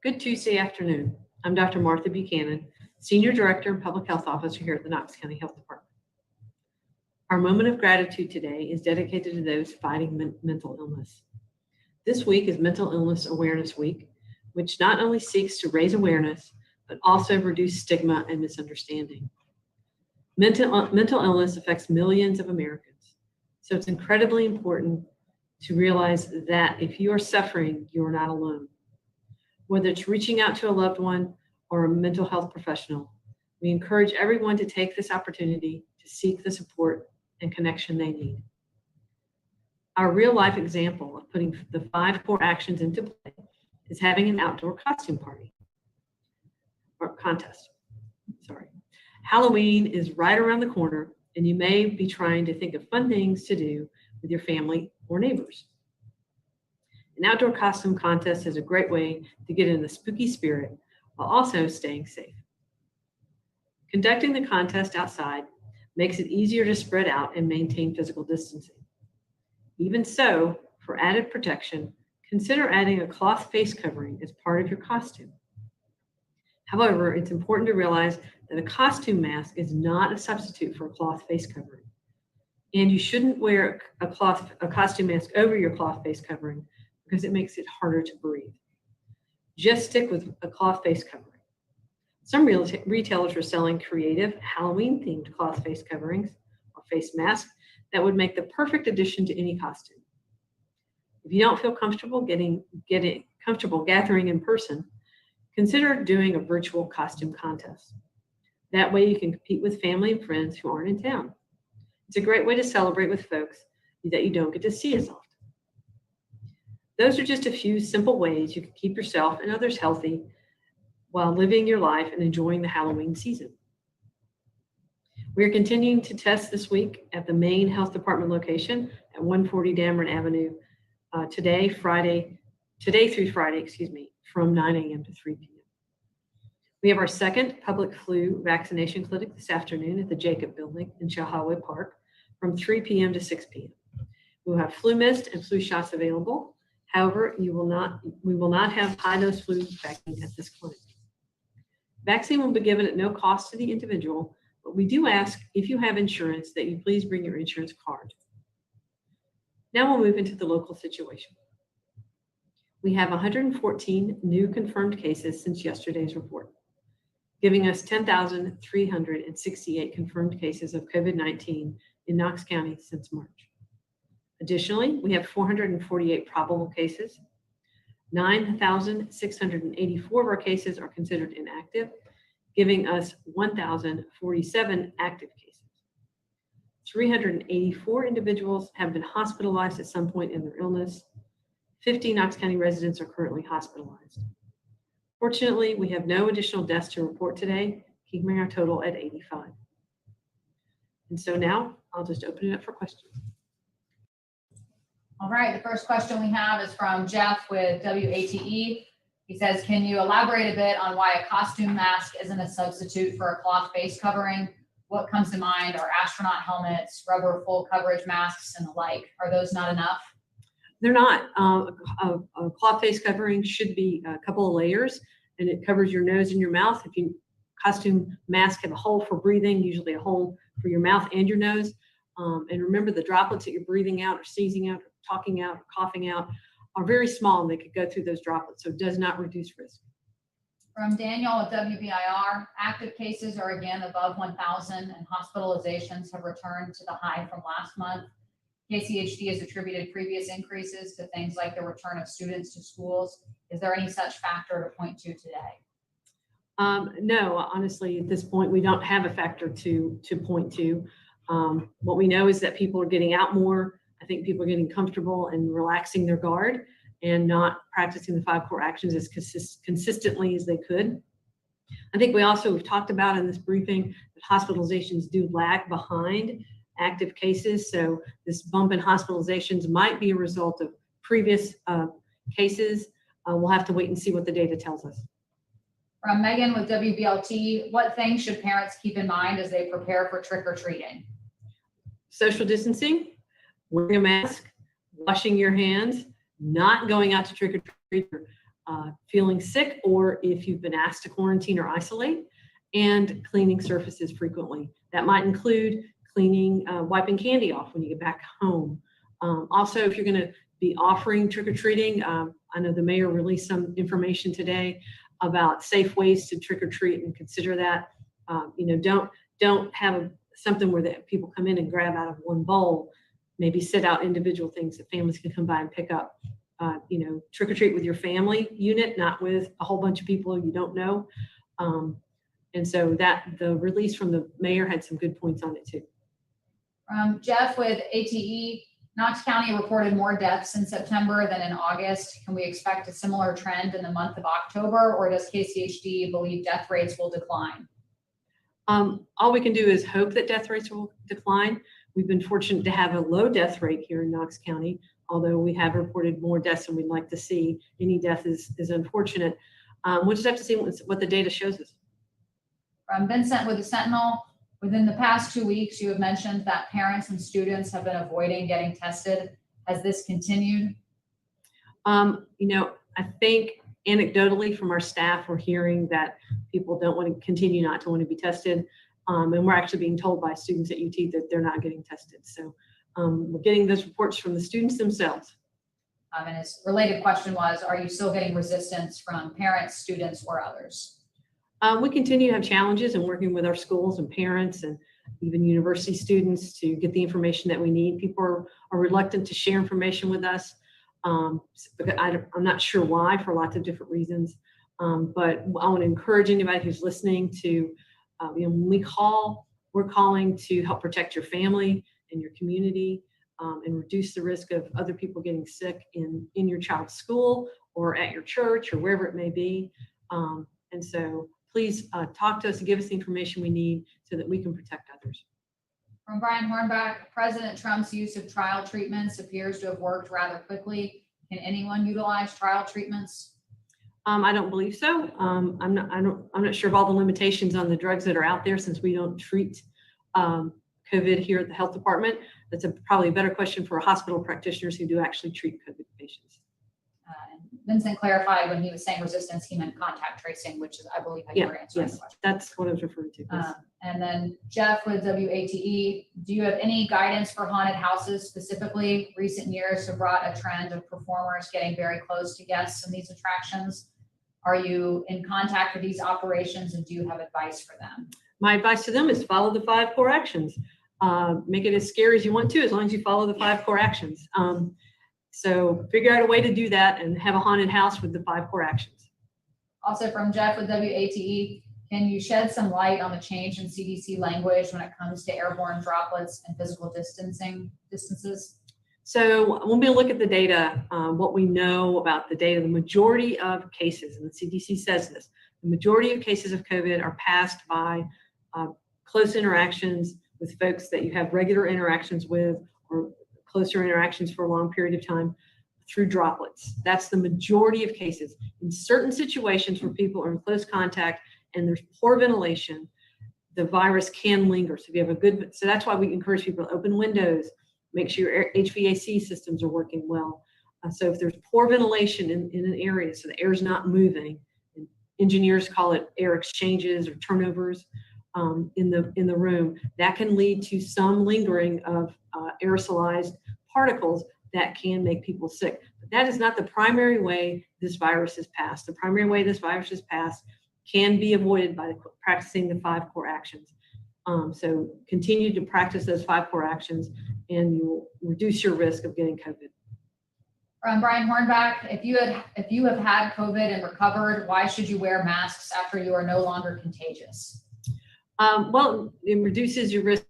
Good Tuesday afternoon. I'm Dr. Martha Buchanan, Senior Director and Public Health Officer here at the Knox County Health Department. Our moment of gratitude today is dedicated to those fighting mental illness. This week is Mental Illness Awareness Week, which not only seeks to raise awareness, but also reduce stigma and misunderstanding. Mental illness affects millions of Americans, so it's incredibly important to realize that if you are suffering, you are not alone. Whether it's reaching out to a loved one or a mental health professional, we encourage everyone to take this opportunity to seek the support and connection they need. Our real-life example of putting the 5 core actions into play is having an outdoor costume party or contest. Halloween is right around the corner, and you may be trying to think of fun things to do with your family or neighbors. An outdoor costume contest is a great way to get in the spooky spirit while also staying safe. Conducting the contest outside makes it easier to spread out and maintain physical distancing. Even so, for added protection, consider adding a cloth face covering as part of your costume. However, it's important to realize that a costume mask is not a substitute for a cloth face covering. And you shouldn't wear a costume mask over your cloth face covering because it makes it harder to breathe. Just stick with a cloth face covering. Some retailers are selling creative Halloween-themed cloth face coverings or face masks that would make the perfect addition to any costume. If you don't feel comfortable getting comfortable gathering in person, consider doing a virtual costume contest. That way you can compete with family and friends who aren't in town. It's a great way to celebrate with folks that you don't get to see as often. Those are just a few simple ways you can keep yourself and others healthy while living your life and enjoying the Halloween season. We are continuing to test this week at the main health department location at 140 Dameron Avenue today through Friday, from 9 a.m. to 3 p.m. We have our second public flu vaccination clinic this afternoon at the Jacob Building in Chilhowee Park from 3 p.m. to 6 p.m. We will have flu mist and flu shots available. However, we will not have high-dose flu vaccine at this clinic. Vaccine will be given at no cost to the individual, but we do ask if you have insurance that you please bring your insurance card. Now we'll move into the local situation. We have 114 new confirmed cases since yesterday's report, giving us 10,368 confirmed cases of COVID-19 in Knox County since March. Additionally, we have 448 probable cases. 9,684 of our cases are considered inactive, giving us 1,047 active cases. 384 individuals have been hospitalized at some point in their illness. 50 Knox County residents are currently hospitalized. Fortunately, we have no additional deaths to report today, keeping our total at 85. And so now I'll just open it up for questions. All right, the first question we have is from Jeff with WATE. He says, can you elaborate a bit on why a costume mask isn't a substitute for a cloth face covering? What comes to mind are astronaut helmets, rubber full coverage masks, and the like. Are those not enough? They're not. A cloth face covering should be a couple of layers, and it covers your nose and your mouth. If you costume mask have a hole for breathing, usually a hole for your mouth and your nose. And remember, the droplets that you're breathing out or sneezing out or talking out or coughing out are very small, and they could go through those droplets, so it does not reduce risk. From Daniel with WBIR, active cases are again above 1,000 and hospitalizations have returned to the high from last month. KCHD has attributed previous increases to things like the return of students to schools. Is there any such factor to point to today? No, honestly, at this point, we don't have a factor to point to. What we know is that people are getting out more. I think people are getting comfortable and relaxing their guard and not practicing the 5 core actions as consistently as they could. I think we've talked about in this briefing that hospitalizations do lag behind active cases. So this bump in hospitalizations might be a result of previous cases. We'll have to wait and see what the data tells us. From Megan with WBLT, what things should parents keep in mind as they prepare for trick-or-treating? Social distancing, wearing a mask, washing your hands, not going out to trick or treat, feeling sick or if you've been asked to quarantine or isolate, and cleaning surfaces frequently. That might include cleaning, wiping candy off when you get back home. Also, if you're going to be offering trick-or-treating, I know the mayor released some information today about safe ways to trick-or-treat, and consider that. Don't have something where people come in and grab out of one bowl. Maybe set out individual things that families can come by and pick up. Trick-or-treat with your family unit, not with a whole bunch of people you don't know. And so the release from the mayor had some good points on it too. Jeff with ATE, Knox County reported more deaths in September than in August. Can we expect a similar trend in the month of October, or does KCHD believe death rates will decline? All we can do is hope that death rates will decline. We've been fortunate to have a low death rate here in Knox County, although we have reported more deaths than we'd like to see. Any death is unfortunate. We'll just have to see what the data shows us. From Vincent with the Sentinel, within the past 2 weeks, you have mentioned that parents and students have been avoiding getting tested. Has this continued? I think anecdotally from our staff, we're hearing that people don't want to continue not to want to be tested. And we're actually being told by students at UT that they're not getting tested. So we're getting those reports from the students themselves. And his related question was, are you still getting resistance from parents, students, or others? We continue to have challenges in working with our schools and parents and even university students to get the information that we need. People are reluctant to share information with us. I'm not sure why, for lots of different reasons. But I want to encourage anybody who's listening to, when we call, we're calling to help protect your family and your community, and reduce the risk of other people getting sick in your child's school or at your church or wherever it may be. And so please talk to us and give us the information we need so that we can protect others. From Brian Hornback, President Trump's use of trial treatments appears to have worked rather quickly. Can anyone utilize trial treatments? I don't believe so. I'm not sure of all the limitations on the drugs that are out there, since we don't treat COVID here at the health department. That's probably a better question for hospital practitioners who do actually treat COVID patients. And Vincent clarified when he was saying resistance, he meant contact tracing, which is, I believe, how you were answering the question. That's what I was referring to. Yes. And then Jeff with WATE, do you have any guidance for haunted houses specifically? Recent years have brought a trend of performers getting very close to guests in these attractions. Are you in contact with these operations, and do you have advice for them? My advice to them is follow the 5 core actions. Make it as scary as you want to, as long as you follow the 5 core actions. So figure out a way to do that and have a haunted house with the 5 core actions. Also from Jeff with WATE, can you shed some light on the change in CDC language when it comes to airborne droplets and physical distances? So when we look at the data, what we know about the data, the majority of cases, and the CDC says this, the majority of cases of COVID are passed by close interactions with folks that you have regular interactions with, or closer interactions for a long period of time, through droplets. That's the majority of cases. In certain situations where people are in close contact and there's poor ventilation, the virus can linger. So if you have so that's why we encourage people to open windows, make sure your HVAC systems are working well. So if there's poor ventilation in an area, so the air is not moving, and engineers call it air exchanges or turnovers in the room, that can lead to some lingering of aerosolized particles that can make people sick. But that is not the primary way this virus is passed. The primary way this virus is passed can be avoided by practicing the 5 core actions. So continue to practice those 5 core actions, and you will reduce your risk of getting COVID. From Brian Hornback, if you have had COVID and recovered, why should you wear masks after you are no longer contagious? Well, it reduces your risk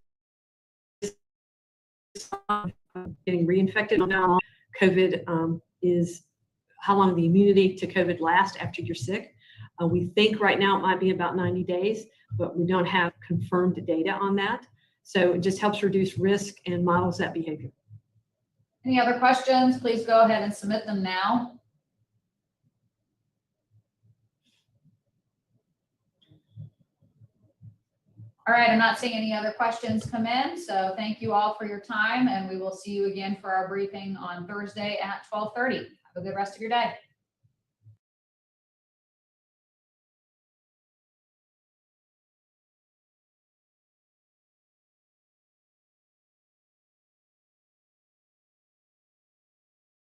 of getting reinfected. COVID is how long the immunity to COVID lasts after you're sick. We think right now it might be about 90 days, but we don't have confirmed data on that. So it just helps reduce risk and models that behavior. Any other questions? Please go ahead and submit them now. All right, I'm not seeing any other questions come in, so thank you all for your time, and we will see you again for our briefing on Thursday at 12:30. Have a good rest of your day.